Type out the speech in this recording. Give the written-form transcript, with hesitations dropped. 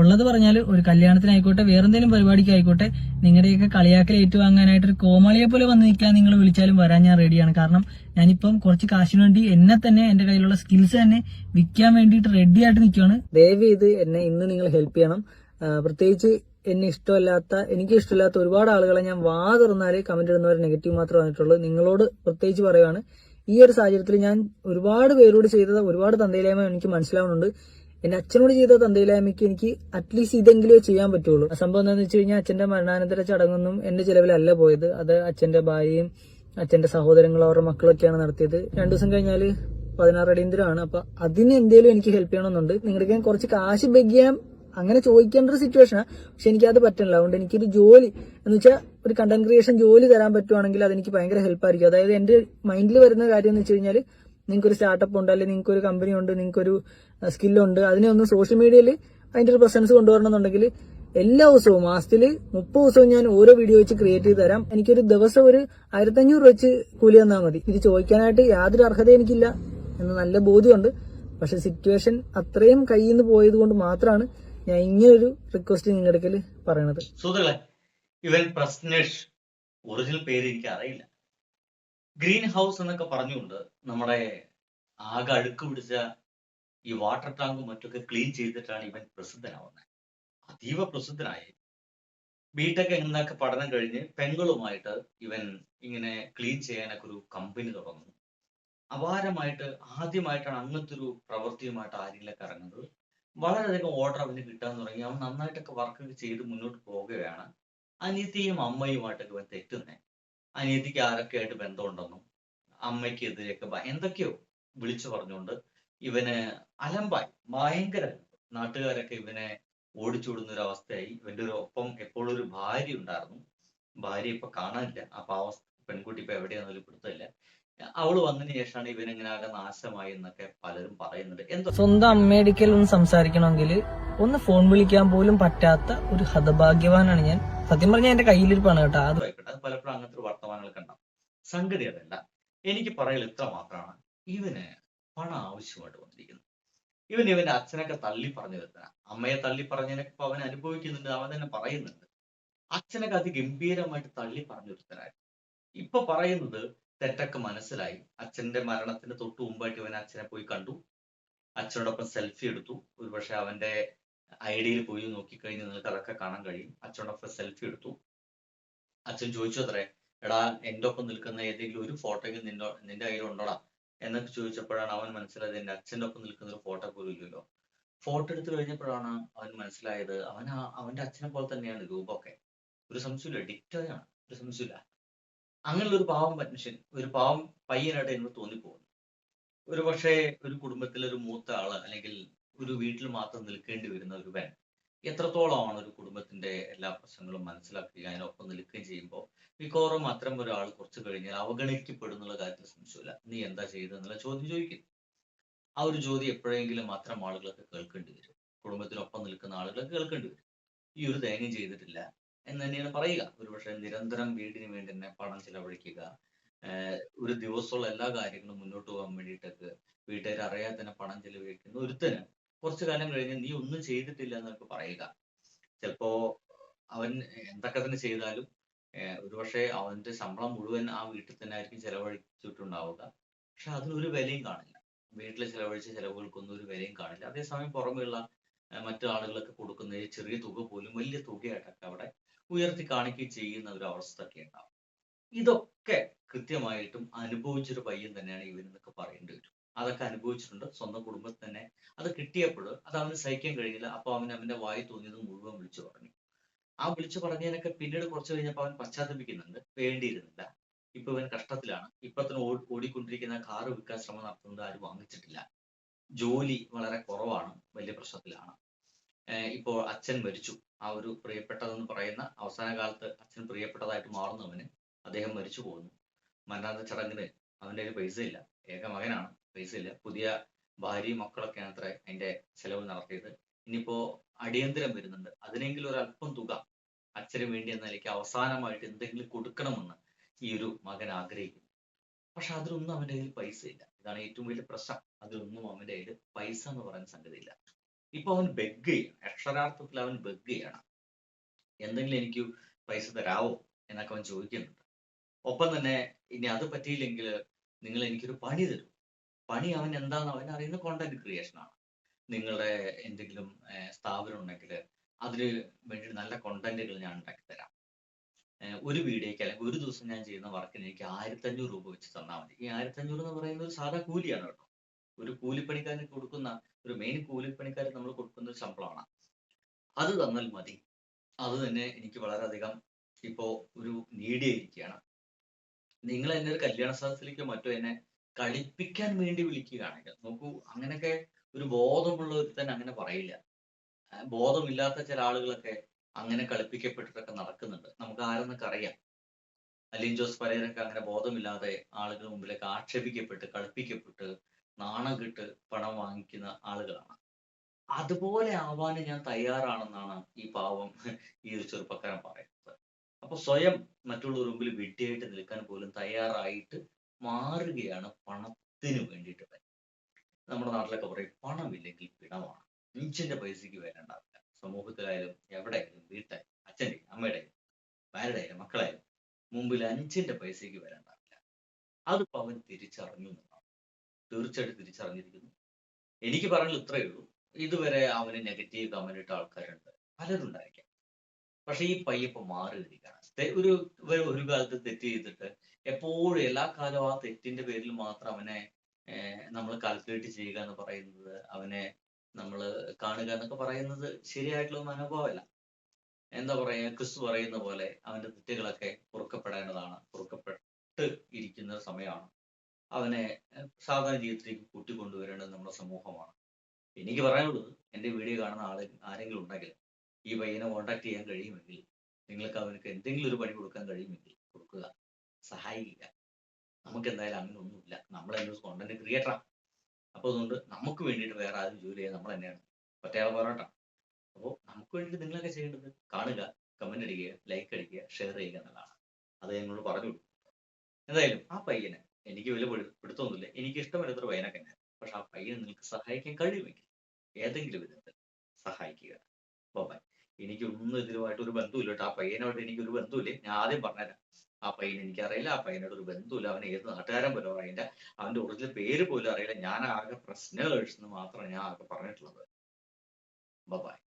ഉള്ളത് പറഞ്ഞാൽ ഒരു കല്യാണത്തിനായിക്കോട്ടെ വേറെന്തെങ്കിലും പരിപാടിക്കായിക്കോട്ടെ നിങ്ങളുടെയൊക്കെ കളിയാക്കൽ ഏറ്റുവാങ്ങാനായിട്ട് ഒരു കോമാളിയെ പോലെ വന്ന് നിൽക്കാൻ നിങ്ങൾ വിളിച്ചാലും വരാൻ ഞാൻ റെഡിയാണ്. കാരണം ഞാനിപ്പം കുറച്ച് കാശിന് വേണ്ടി എന്നെ തന്നെ എന്റെ കയ്യിലുള്ള സ്കിൽസ് തന്നെ വിൽക്കാൻ വേണ്ടിയിട്ട് റെഡി ആയിട്ട് നിൽക്കുകയാണ്. ദയവ് ചെയ്ത് എന്നെ ഇന്ന് നിങ്ങൾ ഹെൽപ്പ് ചെയ്യണം. പ്രത്യേകിച്ച് എനിക്ക് ഇഷ്ടമില്ലാത്ത ഒരുപാട് ആളുകളെ ഞാൻ തുറന്നാല് കമന്റ് ഇടുന്നവർ നെഗറ്റീവ് മാത്രമേ വന്നിട്ടുള്ളൂ. നിങ്ങളോട് പ്രത്യേകിച്ച് പറയുവാണ്, ഈ ഒരു സാഹചര്യത്തിൽ ഞാൻ ഒരുപാട് പേരോട് ചെയ്തത് ഒരുപാട് തന്തയില്ലായ്മ എനിക്ക് മനസ്സിലാവുന്നുണ്ട്. എന്റെ അച്ഛനോട് ചെയ്ത തന്തയില്ലായ്മയ്ക്ക് എനിക്ക് അറ്റ്ലീസ്റ്റ് ഇതെങ്കിലും ചെയ്യാൻ പറ്റുള്ളൂ. സംഭവം എന്താണെന്ന് വെച്ച് കഴിഞ്ഞാൽ അച്ഛന്റെ മരണാനന്തര ചടങ്ങൊന്നും എന്റെ ചിലവിലല്ല പോയത്. അത് അച്ഛന്റെ ഭാര്യയും അച്ഛന്റെ സഹോദരങ്ങളും അവരുടെ മക്കളൊക്കെയാണ് നടത്തിയത്. 2 ദിവസം കഴിഞ്ഞാല് 16 അടിയന്തരമാണ്. അപ്പൊ അതിന് എന്തെങ്കിലും എനിക്ക് ഹെൽപ്പ് ചെയ്യണമെന്നുണ്ട്. നിങ്ങൾക്ക് ഞാൻ കുറച്ച് കാശ് ബെഗ് ചെയ്യാൻ അങ്ങനെ ചോദിക്കേണ്ട ഒരു സിറ്റുവേഷനാണ്. പക്ഷെ എനിക്കത് പറ്റില്ല. അതുകൊണ്ട് എനിക്കൊരു ജോലി എന്ന് വെച്ചാൽ ഒരു കണ്ടന്റ് ക്രിയേഷൻ ജോലി തരാൻ പറ്റുവാണെങ്കിൽ അതെനിക്ക് ഭയങ്കര ഹെൽപ്പായിരിക്കും. അതായത് എന്റെ മൈൻഡിൽ വരുന്ന കാര്യം എന്ന് വെച്ച് കഴിഞ്ഞാൽ, നിങ്ങൾക്കൊരു സ്റ്റാർട്ടപ്പ് ഉണ്ട്, അല്ലെങ്കിൽ നിങ്ങൾക്കൊരു കമ്പനി ഉണ്ട്, നിങ്ങൾക്കൊരു സ്കില്ലുണ്ട്, അതിനെ ഒന്ന് സോഷ്യൽ മീഡിയയിൽ അതിന്റെ ഒരു പ്രസൻസ് കൊണ്ടുവരണമെന്നുണ്ടെങ്കിൽ എല്ലാ ദിവസവും മാസത്തിൽ 30 ദിവസവും ഞാൻ ഓരോ വീഡിയോ വെച്ച് ക്രിയേറ്റ് ചെയ്ത് തരാം. എനിക്കൊരു ദിവസം ഒരു 1500 വെച്ച് കൂലി തന്നാൽ മതി. ഇത് ചോദിക്കാനായിട്ട് യാതൊരു അർഹത എനിക്കില്ല എന്ന് നല്ല ബോധ്യമുണ്ട്. പക്ഷെ സിറ്റുവേഷൻ അത്രയും കയ്യിൽ നിന്ന് പോയത് കൊണ്ട് മാത്രമാണ് ഞാൻ ഇങ്ങനൊരു റിക്വസ്റ്റ് നിങ്ങളുടെ അടുക്കൽ പറയണത്. സുഹൃത്തുക്കളെ, ഇവൻ പ്രശ്നേഷ്, ഒറിജിനൽ പേര് എനിക്ക് അറിയില്ല. ഗ്രീൻ ഹൗസ് എന്നൊക്കെ പറഞ്ഞുകൊണ്ട് നമ്മുടെ ആകെ അഴുക്ക് പിടിച്ച ഈ വാട്ടർ ടാങ്കും മറ്റൊക്കെ ക്ലീൻ ചെയ്തിട്ടാണ് ഇവൻ പ്രസിദ്ധനാവുന്നത്. അതീവ പ്രസിദ്ധനായി. ബിടെക് എന്നൊക്കെ പഠനം കഴിഞ്ഞ് പെങ്ങളുമായിട്ട് ഇവൻ ഇങ്ങനെ ക്ലീൻ ചെയ്യാനൊക്കെ ഒരു കമ്പനി തുടങ്ങുന്നു. അപാരമായിട്ട് ആദ്യമായിട്ടാണ് അങ്ങനത്തെ ഒരു പ്രവൃത്തിയുമായിട്ട് ആരെങ്കിലൊക്കെ ഇറങ്ങുന്നത്. വളരെയധികം ഓർഡർ അവന് കിട്ടാൻ തുടങ്ങി. അവൻ നന്നായിട്ടൊക്കെ വർക്ക് ചെയ്ത് മുന്നോട്ട് പോവുകയാണ്. അനിയത്തിയും അമ്മയുമായിട്ടൊക്കെ ഇവൻ തെറ്റുന്നേ. അനിയത്തിക്ക് ആരൊക്കെയായിട്ട് ബന്ധമുണ്ടെന്നും അമ്മയ്ക്കെതിരെയൊക്കെ എന്തൊക്കെയോ വിളിച്ചു പറഞ്ഞുകൊണ്ട് ഇവന് അലമ്പായി, ഭയങ്കര നാട്ടുകാരൊക്കെ ഇവനെ ഓടിച്ചുവിടുന്ന ഒരു അവസ്ഥയായി. ഇവന്റെ ഒരു ഒപ്പം എപ്പോഴും ഒരു ഭാര്യ ഉണ്ടായിരുന്നു. ഭാര്യ ഇപ്പൊ കാണാനില്ല. ആ പാവ പെൺകുട്ടി ഇപ്പൊ എവിടെയാണെന്നൊരു പിടുത്തമില്ല. അവള് വന്നതിന് ശേഷമാണ് ഇവനിങ്ങനെ ആകെ നാശമായി എന്നൊക്കെ പലരും പറയുന്നുണ്ട്. എന്തോ സ്വന്തം അമ്മയടിക്കൽ ഒന്ന് സംസാരിക്കണമെങ്കിൽ ഒന്ന് ഫോൺ വിളിക്കാൻ പോലും പറ്റാത്ത ഒരു ഹതഭാഗ്യവാനാണ് ഞാൻ. സത്യം പറഞ്ഞാൽ എന്റെ കയ്യിലിരിപ്പാണ് കേട്ടോ. അത് പലപ്പോഴും അങ്ങനത്തെ ഒരു വർത്തമാനങ്ങളൊക്കെ ഉണ്ടാവും. സംഗതി അതല്ല. എനിക്ക് പറയൽ ഇത്ര മാത്രമാണ്. ഇവന് പണം ആവശ്യമായിട്ട് വന്നിരിക്കുന്നു. ഇവന്റെ അച്ഛനൊക്കെ തള്ളി പറഞ്ഞു വരുന്ന, അമ്മയെ തള്ളി പറഞ്ഞതിനൊക്കെ ഇപ്പൊ അവൻ അനുഭവിക്കുന്നുണ്ട്. അവൻ തന്നെ പറയുന്നുണ്ട്. അച്ഛനൊക്കെ അതിഗംഭീരമായിട്ട് തള്ളി പറഞ്ഞു വരുത്തനായി. ഇപ്പൊ പറയുന്നത് തെറ്റൊക്കെ മനസ്സിലായി. അച്ഛന്റെ മരണത്തിന് തൊട്ട് മുമ്പായിട്ട് ഇവൻ അച്ഛനെ പോയി കണ്ടു. അച്ഛനോടൊപ്പം സെൽഫി എടുത്തു. ഒരുപക്ഷെ അവന്റെ ഐഡിയയിൽ പോയി നോക്കിക്കഴിഞ്ഞാൽ നിങ്ങൾക്ക് അതൊക്കെ കാണാൻ കഴിയും. അച്ഛനോടൊപ്പം സെൽഫി എടുത്തു. അച്ഛൻ ചോദിച്ചു അത്രേ, എടാ എന്റെ ഒപ്പം നിൽക്കുന്ന ഏതെങ്കിലും ഒരു ഫോട്ടോയ്ക്ക് നിന്റെ കയ്യിൽ ഉണ്ടോടാ എന്നൊക്കെ ചോദിച്ചപ്പോഴാണ് അവൻ മനസ്സിലായത് എന്റെ അച്ഛന്റെ ഒപ്പം നിൽക്കുന്ന ഒരു ഫോട്ടോ പോലും ഇല്ലല്ലോ. ഫോട്ടോ എടുത്തു കഴിഞ്ഞപ്പോഴാണ് അവൻ മനസ്സിലായത് അവന്റെ അച്ഛനെ പോലെ തന്നെയാണ് രൂപമൊക്കെ. ഒരു സംശയമില്ല, ഡിക്റ്റോയാണ്, ഒരു സംശയമില്ല. അങ്ങനെയുള്ള ഒരു പാവം മനുഷ്യൻ, ഒരു പാവം പയ്യനായിട്ട് എനിക്ക് തോന്നിപ്പോകുന്നു. ഒരു പക്ഷേ ഒരു കുടുംബത്തിലെ ഒരു മൂത്ത ആള് അല്ലെങ്കിൽ ഒരു വീട്ടിൽ മാത്രം നിൽക്കേണ്ടി വരുന്ന ഒരു പെൺ എത്രത്തോളമാണ് ഒരു കുടുംബത്തിന്റെ എല്ലാ പ്രശ്നങ്ങളും മനസ്സിലാക്കുകയും അതിനൊപ്പം നിൽക്കുകയും ചെയ്യുമ്പോൾ മിക്കവാറും അത്തരം ഒരാൾ കുറച്ച് കഴിഞ്ഞാൽ അവഗണിക്കപ്പെടുന്നുള്ള കാര്യത്തിൽ സംശയമില്ല. നീ എന്താ ചെയ്തെന്നുള്ള ചോദ്യം ചോദിക്കും. ആ ഒരു ചോദ്യം എപ്പോഴെങ്കിലും അത്തരം ആളുകളൊക്കെ കേൾക്കേണ്ടി വരും. കുടുംബത്തിനൊപ്പം നിൽക്കുന്ന ആളുകളൊക്കെ കേൾക്കേണ്ടി വരും. ഈ ഒരു തേങ്ങയും ചെയ്തിട്ടില്ല എന്ന് തന്നെയാണ് പറയുക. ഒരുപക്ഷെ നിരന്തരം വീടിന് വേണ്ടി തന്നെ പണം ചിലവഴിക്കുക, ഒരു ദിവസമുള്ള എല്ലാ കാര്യങ്ങളും മുന്നോട്ട് പോകാൻ വേണ്ടിയിട്ടൊക്കെ വീട്ടുകാർ അറിയാതെ തന്നെ പണം ചെലവഴിക്കുന്ന ഒരുത്തന് കുറച്ചു കാലം കഴിഞ്ഞ് നീ ഒന്നും ചെയ്തിട്ടില്ല എന്നൊക്കെ പറയുക. ചിലപ്പോ അവൻ എന്തൊക്കെ തന്നെ ചെയ്താലും ഒരുപക്ഷെ അവന്റെ ശമ്പളം മുഴുവൻ ആ വീട്ടിൽ തന്നെ ആയിരിക്കും ചെലവഴിച്ചിട്ടുണ്ടാവുക. പക്ഷെ അതിനൊരു വിലയും കാണില്ല. വീട്ടിൽ ചെലവഴിച്ച ചെലവുകൾക്കൊന്നും ഒരു വിലയും കാണില്ല. അതേസമയം പുറമെയുള്ള മറ്റു ആളുകളൊക്കെ കൊടുക്കുന്ന ഈ ചെറിയ തുക പോലും വലിയ തുകയായിട്ടൊക്കെ അവിടെ ഉയർത്തി കാണിക്കുകയും ചെയ്യുന്ന ഒരു അവസ്ഥ ഒക്കെ ഉണ്ടാവും. ഇതൊക്കെ കൃത്യമായിട്ടും അനുഭവിച്ചൊരു പയ്യൻ തന്നെയാണ് ഇവൻ എന്നൊക്കെ പറയേണ്ടി വരും. അതൊക്കെ അനുഭവിച്ചിട്ടുണ്ട്. സ്വന്തം കുടുംബത്തിൽ തന്നെ അത് കിട്ടിയപ്പോൾ അത് അവന് സഹിക്കാൻ കഴിഞ്ഞില്ല. അപ്പൊ അവന്റെ വായി തോന്നിയത് മുഴുവൻ വിളിച്ചു പറഞ്ഞു. ആ വിളിച്ചു പറഞ്ഞതിനൊക്കെ പിന്നീട് കുറച്ച് കഴിഞ്ഞപ്പോൾ അവൻ പശ്ചാത്തപിക്കുന്നുണ്ട്. വേണ്ടിയിരുന്നില്ല, ഇപ്പൊ ഇവൻ കഷ്ടത്തിലാണ്. ഇപ്പൊ തന്നെ ഓടിക്കൊണ്ടിരിക്കുന്ന കാറ് വിൽക്കാൻ ശ്രമം നടത്തുന്നത് ആരും വാങ്ങിച്ചിട്ടില്ല. ജോലി വളരെ കുറവാണ്, വലിയ പ്രശ്നത്തിലാണ്. ഇപ്പോൾ അച്ഛൻ മരിച്ചു. ആ ഒരു പ്രിയപ്പെട്ടതെന്ന് പറയുന്ന അവസാന കാലത്ത് അച്ഛൻ പ്രിയപ്പെട്ടതായിട്ട് മാറുന്നവന് അദ്ദേഹം മരിച്ചു പോകുന്നു. മരണാനന്തര ചടങ്ങിന് അവന്റെ കയ്യിൽ പൈസ ഇല്ല. ഏക മകനാണ്, പൈസ ഇല്ല. പുതിയ ഭാര്യയും മക്കളൊക്കെയാണ് അത്ര അതിന്റെ ചെലവ് നടത്തിയത്. ഇനിയിപ്പോ അടിയന്തരം വരുന്നുണ്ട്. അതിനെങ്കിലും ഒരു അല്പം തുക അച്ഛന് വേണ്ടി എന്ന നിലയ്ക്ക് അവസാനമായിട്ട് എന്തെങ്കിലും കൊടുക്കണമെന്ന് ഈ ഒരു മകൻ ആഗ്രഹിക്കുന്നു. പക്ഷെ അതിലൊന്നും അവന്റെ കയ്യിൽ പൈസ ഇല്ല. ഇതാണ് ഏറ്റവും വലിയ പ്രശ്നം. അതിലൊന്നും അവന്റെ കയ്യിൽ പൈസ എന്ന് പറയുന്ന സംഗതി ഇല്ല. ഇപ്പൊ അവൻ ബെഗ് ചെയ്യണം, അക്ഷരാർത്ഥത്തിൽ അവൻ ബെഗ് ചെയ്യണം. എന്തെങ്കിലും എനിക്ക് പൈസ തരാവോ എന്നൊക്കെ അവൻ ചോദിക്കുന്നുണ്ട്. ഒപ്പം തന്നെ ഇനി അത് പറ്റിയില്ലെങ്കിൽ നിങ്ങൾ എനിക്കൊരു പണി തരൂ. പണി അവൻ എന്താന്ന് അവൻ അറിയുന്ന കോണ്ടന്റ് ക്രിയേഷൻ ആണ്. നിങ്ങളുടെ എന്തെങ്കിലും സ്ഥാപനം ഉണ്ടെങ്കിൽ അതിന് വേണ്ടി നല്ല കോണ്ടന്റുകൾ ഞാൻ ഉണ്ടാക്കി തരാം. ഒരു വീഡിയോയ്ക്ക് അല്ലെങ്കിൽ ഒരു ദിവസം ഞാൻ ചെയ്യുന്ന വർക്കിന് എനിക്ക് 1500 രൂപ വെച്ച് തന്നാൽ മതി. ഈ 1500 എന്ന് പറയുന്നത് ഒരു സാധാ കൂലിയാണ് കേട്ടോ. ഒരു കൂലിപ്പണിക്കാരന് കൊടുക്കുന്ന, ഒരു മെയിൻ കൂലിപ്പണിക്കാരന് നമ്മൾ കൊടുക്കുന്ന ഒരു ശമ്പളമാണ്. അത് തന്നാൽ മതി. അത് തന്നെ എനിക്ക് വളരെയധികം ഇപ്പോ ഒരു നീഡിയായിരിക്കുകയാണ്. നിങ്ങൾ എന്നെ ഒരു കല്യാണ സദസ്സിലേക്കോ മറ്റോ എന്നെ കളിപ്പിക്കാൻ വേണ്ടി വിളിക്കുകയാണെങ്കിൽ നോക്കൂ, അങ്ങനെയൊക്കെ ഒരു ബോധമുള്ള ഒരുത്തൻ അങ്ങനെ പറയില്ല. ബോധമില്ലാത്ത ചില ആളുകളൊക്കെ അങ്ങനെ കളിപ്പിക്കപ്പെട്ടിട്ടൊക്കെ നടക്കുന്നുണ്ട്. നമുക്ക് ആരെന്നൊക്കെ അറിയാം. അലിൻ ജോസ് പരേരൊക്കെ അങ്ങനെ ബോധമില്ലാതെ ആളുകളുടെ മുമ്പിലേക്ക് ആക്ഷേപിക്കപ്പെട്ട് കളിപ്പിക്കപ്പെട്ട് നാണം കെട്ട് പണം വാങ്ങിക്കുന്ന ആളുകളാണ്. അതുപോലെ ആവാൻ ഞാൻ തയ്യാറാണെന്നാണ് ഈ പാവം ഈ ഒരു ചെറുപ്പക്കാരൻ പറയുന്നത്. അപ്പൊ സ്വയം മറ്റുള്ളവരുടെ മുമ്പിൽ വിഡ്ഢിയായിട്ട് നിൽക്കാൻ പോലും തയ്യാറായിട്ട് മാറുകയാണ് പണത്തിന് വേണ്ടിയിട്ട്. നമ്മുടെ നാട്ടിലൊക്കെ പറയും പണമില്ലെങ്കിൽ പിണമാണ്. ഇഞ്ചിന്റെ പൈസയ്ക്ക് വില ഉണ്ടാവില്ല. സമൂഹത്തിലായാലും എവിടെയായാലും വീട്ടിലായാലും അച്ഛൻ്റെയും അമ്മയുടെയും ഭാര്യയുടെയും മക്കളായാലും മുമ്പിൽ 5 പൈസയ്ക്ക് വില ഉണ്ടാവില്ല. അതിപ്പോ അവൻ തിരിച്ചറിഞ്ഞു എന്നതാണ്. തീർച്ചയായിട്ടും തിരിച്ചറിഞ്ഞിരിക്കുന്നു. എനിക്ക് പറയാനുള്ള ഇത്രയേ ഉള്ളൂ. ഇതുവരെ അവന് നെഗറ്റീവ് കമന്റ് ഇട്ട ആൾക്കാരുണ്ട്, പലരുണ്ടായിരിക്കാം. പക്ഷെ ഈ പയ്യൻ ഇപ്പൊ മാറി വരികയാണ്. ഒരു കാലത്ത് തെറ്റ് ചെയ്തിട്ട് എപ്പോഴും എല്ലാ കാലവും ആ തെറ്റിന്റെ പേരിൽ മാത്രം അവനെ നമ്മൾ കാൽക്കുലേറ്റ് ചെയ്യുക എന്ന് പറയുന്നത്, അവനെ നമ്മൾ കാണുക എന്നൊക്കെ പറയുന്നത് ശരിയായിട്ടുള്ള മനോഭാവമല്ല. എന്താ പറയാ, ക്രിസ്തു പറയുന്ന പോലെ അവന്റെ തെറ്റുകളൊക്കെ പൊറുക്കപ്പെടേണ്ടതാണ്, പൊറുക്കപ്പെട്ട് ഇരിക്കുന്ന സമയമാണ്. അവനെ സാധാരണ ജീവിതത്തിലേക്ക് കൂട്ടിക്കൊണ്ടുവരേണ്ടത് നമ്മുടെ സമൂഹമാണ്. എനിക്ക് പറയാനുള്ളത്, എന്റെ വീഡിയോ കാണുന്ന ആരെങ്കിലും ഉണ്ടെങ്കിൽ ഈ പയ്യനെ കോൺടാക്ട് ചെയ്യാൻ കഴിയുമെങ്കിൽ, നിങ്ങൾക്ക് അവനക്ക് എന്തെങ്കിലും ഒരു പണി കൊടുക്കാൻ കഴിയുമെങ്കിൽ കൊടുക്കുക, സഹായിക്കുക. നമുക്ക് എന്തായാലും അങ്ങനെ ഒന്നുമില്ല. നമ്മൾ തന്നെ കോണ്ടന്റ് ക്രിയേറ്ററാണ്. അപ്പൊ അതുകൊണ്ട് നമുക്ക് വേണ്ടിയിട്ട് വേറെ ആരും ജോലി ചെയ്യാൻ നമ്മൾ തന്നെയാണ് ഒറ്റയാൾ പോരാട്ടം. അപ്പോൾ നമുക്ക് വേണ്ടിയിട്ട് നിങ്ങളൊക്കെ ചെയ്യേണ്ടത് കാണുക, കമന്റ് അടിക്കുക, ലൈക്ക് അടിക്കുക, ഷെയർ ചെയ്യുക എന്നുള്ളതാണ്. അത് ഞങ്ങളോട് പറഞ്ഞു കൊടുക്കും. എന്തായാലും ആ പയ്യനെ എനിക്ക് വലിയ പിടുത്തമൊന്നുമില്ല, എനിക്ക് ഇഷ്ടമല്ലാത്തൊരു പയ്യനൊക്കെ തന്നെ. പക്ഷെ ആ പയ്യനെ നിങ്ങൾക്ക് സഹായിക്കാൻ കഴിയുമെങ്കിൽ ഏതെങ്കിലും വിധത്തിൽ സഹായിക്കുക. ബൈ. എനിക്കൊന്നും ഇതിലുമായിട്ട് ഒരു ബന്ധവുമില്ല കേട്ടോ. ആ പയ്യനോട് എനിക്കൊരു ബന്ധവുമില്ല. ഞാൻ ആദ്യം പറഞ്ഞുതരാം. ആ പയ്യനെ എനിക്കറിയില്ല, ആ പയ്യനോട് ഒരു ബന്ധവുമില്ല, അവൻ ഏത് നാട്ടുകാരൻ പോലും അറിയില്ല, അവന്റെ ഒറിജിനൽ പേര് പോലും അറിയില്ല. ഞാൻ ആകെ പ്രശ്നേഴ്സ് എന്ന് മാത്രമാണ് ഞാൻ ആകെ പറഞ്ഞിട്ടുള്ളത്. ബൈ.